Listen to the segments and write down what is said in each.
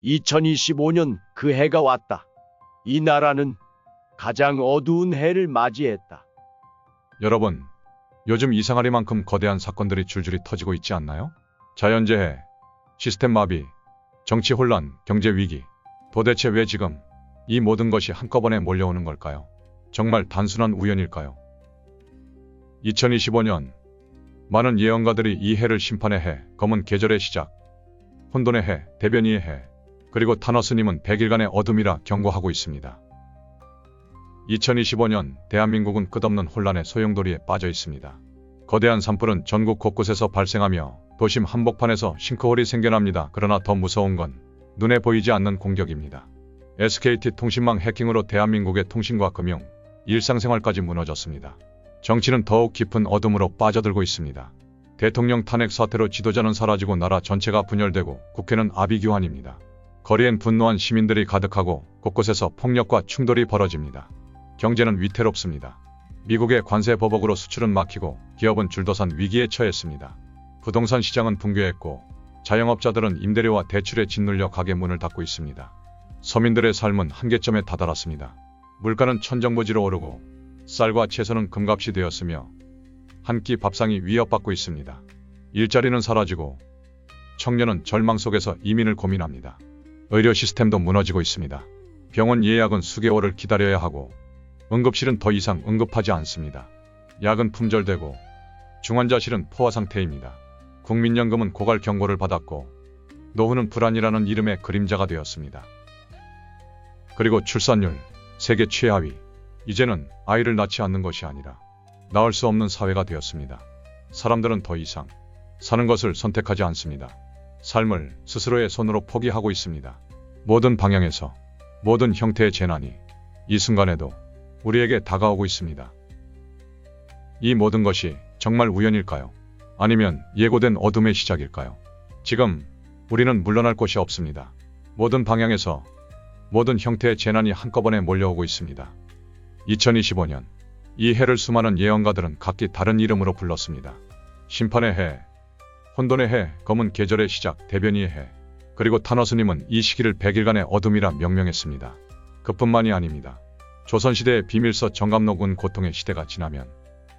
2025년 그 해가 왔다. 이 나라는 가장 어두운 해를 맞이했다. 여러분, 요즘 이상하리만큼 거대한 사건들이 줄줄이 터지고 있지 않나요? 자연재해, 시스템 마비, 정치 혼란, 경제 위기. 도대체 왜 지금 이 모든 것이 한꺼번에 몰려오는 걸까요? 정말 단순한 우연일까요? 2025년, 많은 예언가들이 이 해를 심판의 해, 검은 계절의 시작, 혼돈의 해, 대변이의 해, 그리고 타너스님은 100일간의 어둠이라 경고하고 있습니다. 2025년 대한민국은 끝없는 혼란의 소용돌이에 빠져 있습니다. 거대한 산불은 전국 곳곳에서 발생하며 도심 한복판에서 싱크홀이 생겨납니다. 그러나 더 무서운 건 눈에 보이지 않는 공격입니다. SKT 통신망 해킹으로 대한민국의 통신과 금융, 일상생활까지 무너졌습니다. 정치는 더욱 깊은 어둠으로 빠져들고 있습니다. 대통령 탄핵 사태로 지도자는 사라지고 나라 전체가 분열되고 국회는 아비규환입니다. 거리엔 분노한 시민들이 가득하고 곳곳에서 폭력과 충돌이 벌어집니다. 경제는 위태롭습니다. 미국의 관세 보복으로 수출은 막히고 기업은 줄도산 위기에 처했습니다. 부동산 시장은 붕괴했고 자영업자들은 임대료와 대출에 짓눌려 가게 문을 닫고 있습니다. 서민들의 삶은 한계점에 다다랐습니다. 물가는 천정부지로 오르고 쌀과 채소는 금값이 되었으며 한 끼 밥상이 위협받고 있습니다. 일자리는 사라지고 청년은 절망 속에서 이민을 고민합니다. 의료 시스템도 무너지고 있습니다. 병원 예약은 수개월을 기다려야 하고 응급실은 더 이상 응급하지 않습니다. 약은 품절되고 중환자실은 포화 상태입니다. 국민연금은 고갈 경고를 받았고 노후는 불안이라는 이름의 그림자가 되었습니다. 그리고 출산율, 세계 최하위. 이제는 아이를 낳지 않는 것이 아니라 낳을 수 없는 사회가 되었습니다. 사람들은 더 이상 사는 것을 선택하지 않습니다. 삶을 스스로의 손으로 포기하고 있습니다. 모든 방향에서 모든 형태의 재난이 이 순간에도 우리에게 다가오고 있습니다. 이 모든 것이 정말 우연일까요? 아니면 예고된 어둠의 시작일까요? 지금 우리는 물러날 곳이 없습니다. 모든 방향에서 모든 형태의 재난이 한꺼번에 몰려오고 있습니다. 2025년, 이 해를 수많은 예언가들은 각기 다른 이름으로 불렀습니다. 심판의 해, 혼돈의 해, 검은 계절의 시작, 대변이의 해, 그리고 타너스님은 이 시기를 100일간의 어둠이라 명명했습니다. 그뿐만이 아닙니다. 조선시대의 비밀서 정감록은 고통의 시대가 지나면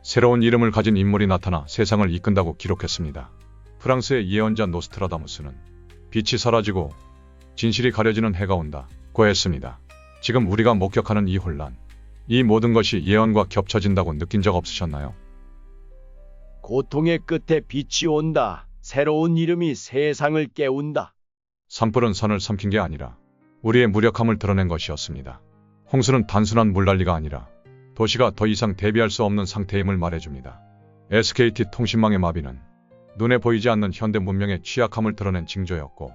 새로운 이름을 가진 인물이 나타나 세상을 이끈다고 기록했습니다. 프랑스의 예언자 노스트라다무스는 빛이 사라지고 진실이 가려지는 해가 온다고 했습니다. 지금 우리가 목격하는 이 혼란, 이 모든 것이 예언과 겹쳐진다고 느낀 적 없으셨나요? 고통의 끝에 빛이 온다. 새로운 이름이 세상을 깨운다. 산불은 산을 삼킨 게 아니라 우리의 무력함을 드러낸 것이었습니다. 홍수는 단순한 물난리가 아니라 도시가 더 이상 대비할 수 없는 상태임을 말해줍니다. SKT 통신망의 마비는 눈에 보이지 않는 현대 문명의 취약함을 드러낸 징조였고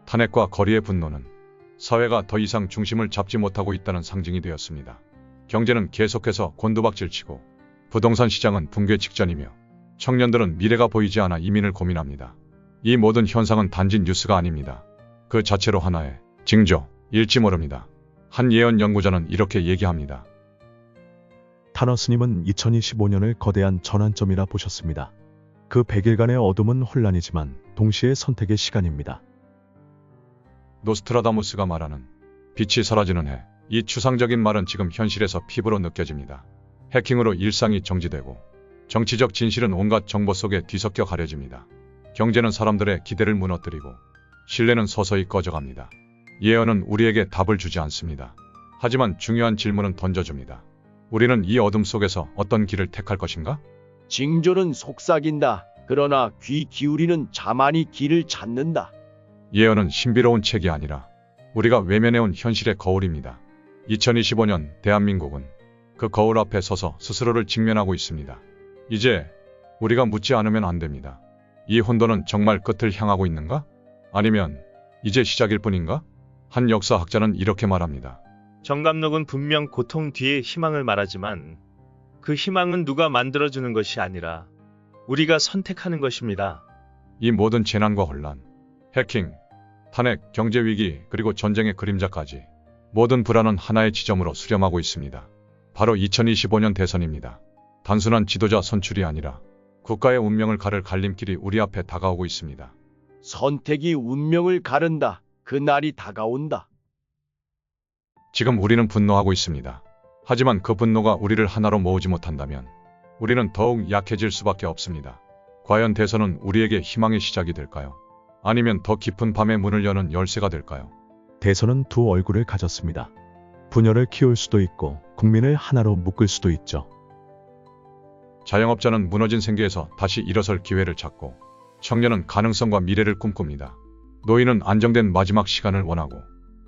탄핵과 거리의 분노는 사회가 더 이상 중심을 잡지 못하고 있다는 상징이 되었습니다. 경제는 계속해서 곤두박질치고 부동산 시장은 붕괴 직전이며 청년들은 미래가 보이지 않아 이민을 고민합니다. 이 모든 현상은 단지 뉴스가 아닙니다. 그 자체로 하나의 징조일지 모릅니다. 한 예언 연구자는 이렇게 얘기합니다. 타너스님은 2025년을 거대한 전환점이라 보셨습니다. 그 100일간의 어둠은 혼란이지만 동시에 선택의 시간입니다. 노스트라다무스가 말하는 빛이 사라지는 해. 이 추상적인 말은 지금 현실에서 피부로 느껴집니다. 해킹으로 일상이 정지되고 정치적 진실은 온갖 정보 속에 뒤섞여 가려집니다. 경제는 사람들의 기대를 무너뜨리고 신뢰는 서서히 꺼져갑니다. 예언은 우리에게 답을 주지 않습니다. 하지만 중요한 질문은 던져줍니다. 우리는 이 어둠 속에서 어떤 길을 택할 것인가? 징조는 속삭인다. 그러나 귀 기울이는 자만이 길을 찾는다. 예언은 신비로운 책이 아니라 우리가 외면해온 현실의 거울입니다. 2025년 대한민국은 그 거울 앞에 서서 스스로를 직면하고 있습니다. 이제 우리가 묻지 않으면 안 됩니다. 이 혼돈은 정말 끝을 향하고 있는가? 아니면 이제 시작일 뿐인가? 한 역사학자는 이렇게 말합니다. 정감록은 분명 고통 뒤에 희망을 말하지만 그 희망은 누가 만들어주는 것이 아니라 우리가 선택하는 것입니다. 이 모든 재난과 혼란, 해킹, 탄핵, 경제위기, 그리고 전쟁의 그림자까지 모든 불안은 하나의 지점으로 수렴하고 있습니다. 바로 2025년 대선입니다. 단순한 지도자 선출이 아니라 국가의 운명을 가를 갈림길이 우리 앞에 다가오고 있습니다. 선택이 운명을 가른다. 그 날이 다가온다. 지금 우리는 분노하고 있습니다. 하지만 그 분노가 우리를 하나로 모으지 못한다면 우리는 더욱 약해질 수밖에 없습니다. 과연 대선은 우리에게 희망의 시작이 될까요? 아니면 더 깊은 밤의 문을 여는 열쇠가 될까요? 대선은 두 얼굴을 가졌습니다. 분열을 키울 수도 있고 국민을 하나로 묶을 수도 있죠. 자영업자는 무너진 생계에서 다시 일어설 기회를 찾고, 청년은 가능성과 미래를 꿈꿉니다. 노인은 안정된 마지막 시간을 원하고,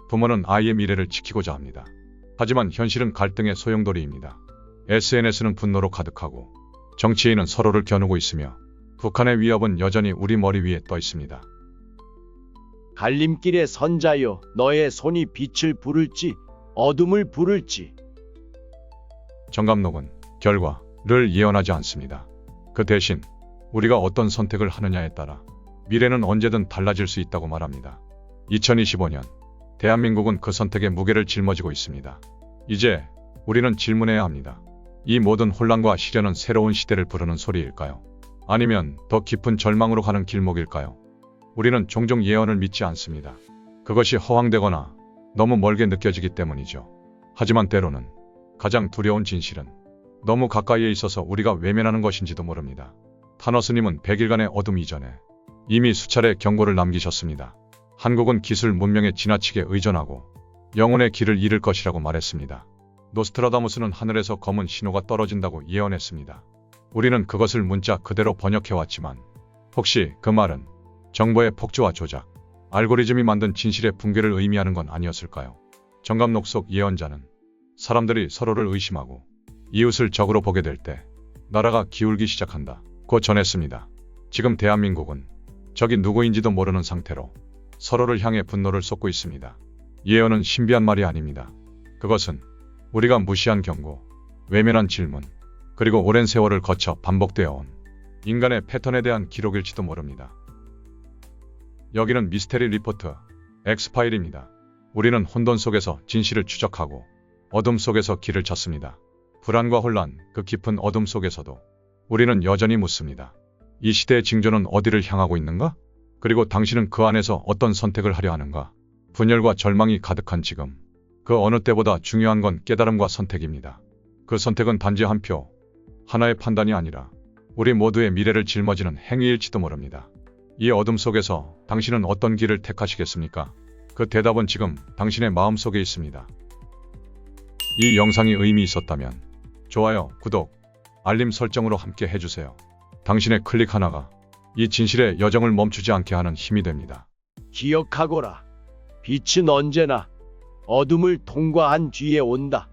부모는 아이의 미래를 지키고자 합니다. 하지만 현실은 갈등의 소용돌이입니다. SNS는 분노로 가득하고, 정치인은 서로를 겨누고 있으며, 북한의 위협은 여전히 우리 머리 위에 떠 있습니다. 갈림길의 선자여, 너의 손이 빛을 부를지 어둠을 부를지. 정감록은 결과를 예언하지 않습니다. 그 대신 우리가 어떤 선택을 하느냐에 따라 미래는 언제든 달라질 수 있다고 말합니다. 2025년 대한민국은 그 선택의 무게를 짊어지고 있습니다. 이제 우리는 질문해야 합니다. 이 모든 혼란과 시련은 새로운 시대를 부르는 소리일까요? 아니면 더 깊은 절망으로 가는 길목일까요? 우리는 종종 예언을 믿지 않습니다. 그것이 허황되거나 너무 멀게 느껴지기 때문이죠. 하지만 때로는 가장 두려운 진실은 너무 가까이에 있어서 우리가 외면하는 것인지도 모릅니다. 타너스님은 100일간의 어둠 이전에 이미 수차례 경고를 남기셨습니다. 한국은 기술 문명에 지나치게 의존하고 영혼의 길을 잃을 것이라고 말했습니다. 노스트라다무스는 하늘에서 검은 신호가 떨어진다고 예언했습니다. 우리는 그것을 문자 그대로 번역해왔지만 혹시 그 말은 정보의 폭주와 조작, 알고리즘이 만든 진실의 붕괴를 의미하는 건 아니었을까요? 정감록 속 예언자는 사람들이 서로를 의심하고 이웃을 적으로 보게 될 때 나라가 기울기 시작한다 고 전했습니다. 지금 대한민국은 적이 누구인지도 모르는 상태로 서로를 향해 분노를 쏟고 있습니다. 예언은 신비한 말이 아닙니다. 그것은 우리가 무시한 경고, 외면한 질문, 그리고 오랜 세월을 거쳐 반복되어 온 인간의 패턴에 대한 기록일지도 모릅니다. 여기는 미스테리 리포트 엑스파일입니다. 우리는 혼돈 속에서 진실을 추적하고 어둠 속에서 길을 찾습니다. 불안과 혼란, 그 깊은 어둠 속에서도 우리는 여전히 묻습니다. 이 시대의 징조는 어디를 향하고 있는가? 그리고 당신은 그 안에서 어떤 선택을 하려 하는가? 분열과 절망이 가득한 지금, 그 어느 때보다 중요한 건 깨달음과 선택입니다. 그 선택은 단지 한 표, 하나의 판단이 아니라 우리 모두의 미래를 짊어지는 행위일지도 모릅니다. 이 어둠 속에서 당신은 어떤 길을 택하시겠습니까? 그 대답은 지금 당신의 마음속에 있습니다. 이 영상이 의미 있었다면 좋아요, 구독, 알림 설정으로 함께 해주세요. 당신의 클릭 하나가 이 진실의 여정을 멈추지 않게 하는 힘이 됩니다. 기억하거라. 빛은 언제나 어둠을 통과한 뒤에 온다.